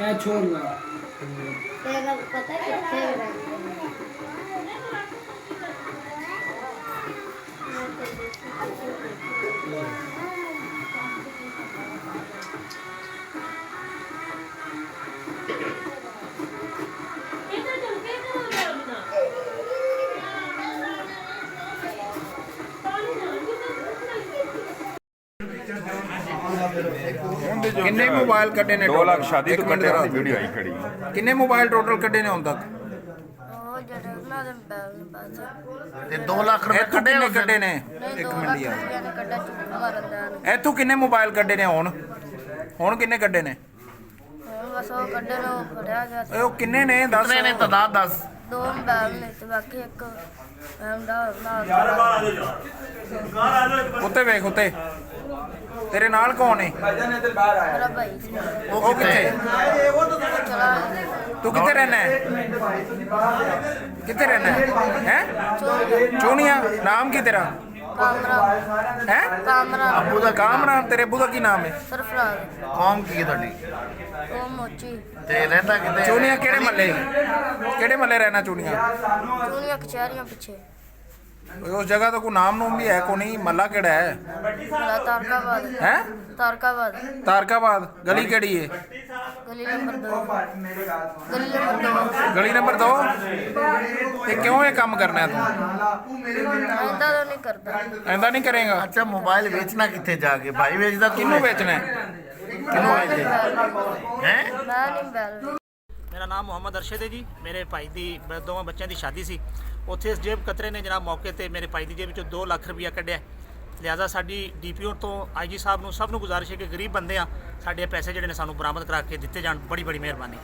है छोड़ ला। तेरा पता है कितने किन्ने मोबाइल कटे ने 2 लाख शादी एक तो मिनट कटे जरा वीडियो आई खड़ी किन्ने मोबाइल टोटल कटे ने हुन तक ਉਹ ਜਿਹੜੇ ਉਹਨਾਂ ਦੇ ਬੈਲ ਨੇ ਬਸ ਤੇ 2 ਲੱਖ ਰੁਪਏ इथों ਕੱਢੇ किन्ने ਉਸ कटे ने ਨਹੀਂ एक 2 मिनट ਲੱਖ यार ਰੁਪਏ ਨੇ ਕੱਢਾ ਚੁੱਕ ਮਾਰਨ ਦਾ ਨੇ इथों किन्ने मोबाइल कटे ने हुन किन्ने कटे ने ਹੁਣ ਬਸ ਉਹ ਕੱਢੇ ਨੇ ਉਹ ਫੜਿਆ ਗਿਆ ਸੀ। ओ किन्ने ने 10 ਕਿਤਨੇ ਨੇ ਤਾਦਾਦ ਦੱਸ ਦੋ ਬੈਲ ਨੇ ਤੇ ਬਾਕੀ ਇੱਕ ਦਾ ਉੱਤੇ ਵੇਖ ਉੱਤੇ ਤੇਰੇ ਨਾਲ ਕੌਣ ਹੈ ਮੇਰਾ ਭਾਈ ਸੀ ਉਹ ਕਿੱਥੇ ਚਲਾ ਤੂੰ ਕਿੱਥੇ ਰਹਿਣਾ ਹੈ ਕਿੱਥੇ ਰਹਿਣਾ ਹੈ ਚੋਣੀਆ ਨਾਮ ਕੀ ਤੇਰਾ ਕਾਮਰਾ ਹੈ ਕਾਮਰਾ ਅੱਬੂ ਦਾ ਕਾਮਰਾਨ ਤੇਰੇ ਅੱਬੂ ਦਾ ਕੀ ਨਾਮ ਹੈ ਸਰਫਰਾਜ਼ ਕੌਮ ਕੀ ਹੈ ਤੁਹਾਡੀ ਉਹ ਮੋਚੀ ਤੇ ਰਹਿੰਦਾ ਕਿਤੇ ਚੋਣੀਆ ਕਿਹੜੇ ਮੱਲੇ ਰਹਿਣਾ ਚੋਣੀਆ ਚੂਨੀਆਂ ਕਚਹਿਰੀਆਂ ਪਿੱਛੇ ਉਸ ਜਗ੍ਹਾ ਦਾ ਕੋਈ ਨਾਮ ਨੂਮ ਵੀ ਹੈ ਕੋਈ ਨਹੀਂ ਮੱਲਾ ਕਿਹੜਾ ਹੈ ਮੇਰਾ ਤਾਰਕਾਬਾਦ ਹੈ ਤਾਰਕਾਬਾਦ ਤਾਰਕਾਬਾਦ ਗਲੀ ਕਿਹੜੀ ਹੈ ਗਲੀ ਨੰਬਰ 2 ਗਲੀ ਨੰਬਰ 2 ਗਲੀ ਨੰਬਰ 2 ਤੇ ਕਿਉਂ ਇਹ ਕੰਮ ਕਰਨਾ ਹੈ ਤੂੰ ਆਇੰਦਾ ਤਾਂ ਨਹੀਂ ਕਰਦਾ ਐਂਦਾ ਨਹੀਂ ਕਰੇਗਾ ਅੱਛਾ ਮੋਬਾਈਲ ਵੇਚਣਾ ਕਿੱਥੇ ਜਾ ਕੇ ਭਾਈ ਵੇਚਦਾ ਕਿਹਨੂੰ ਵੇਚਣਾ ਹੈ ਕਿਹਨੂੰ ਵੇਚਦੇ ਹੈ ਮੈਂ ਨਹੀਂ ਬੈਲ ਮੇਰਾ ਨਾਮ ਮੁਹੰਮਦ ਅਰਸ਼ਦ ਹੈ ਜੀ। ਮੇਰੇ ਭਾਈ ਦੀ ਦੋਵਾਂ ਬੱਚਿਆਂ ਦੀ ਸ਼ਾਦੀ ਸੀ। ਉੱਥੇ ਇਸ ਜੇਬ ਕਤਰੇ ਨੇ ਜਨਾਬ ਮੌਕੇ ਤੇ ਮੇਰੇ ਭਾਈ ਦੀ ਜੇਬ ਵਿੱਚੋਂ 2 ਲੱਖ ਰੁਪਇਆ ਕੱਢਿਆ। ਲਿਹਾਜ਼ਾ ਸਾਡੀ ਡੀਪੀਓ ਤੋਂ ਆਈਜੀ ਸਾਹਿਬ ਨੂੰ ਸਭ ਨੂੰ ਗੁਜ਼ਾਰਿਸ਼ ਹੈ ਕਿ ਗਰੀਬ ਬੰਦੇ ਆ ਸਾਡੇ ਪੈਸੇ ਜਿਹੜੇ ਨੇ ਸਾਨੂੰ ਬਰਾਮਦ ਕਰਾ ਕੇ ਦਿੱਤੇ ਜਾਣ। ਬੜੀ ਮਿਹਰਬਾਨੀ।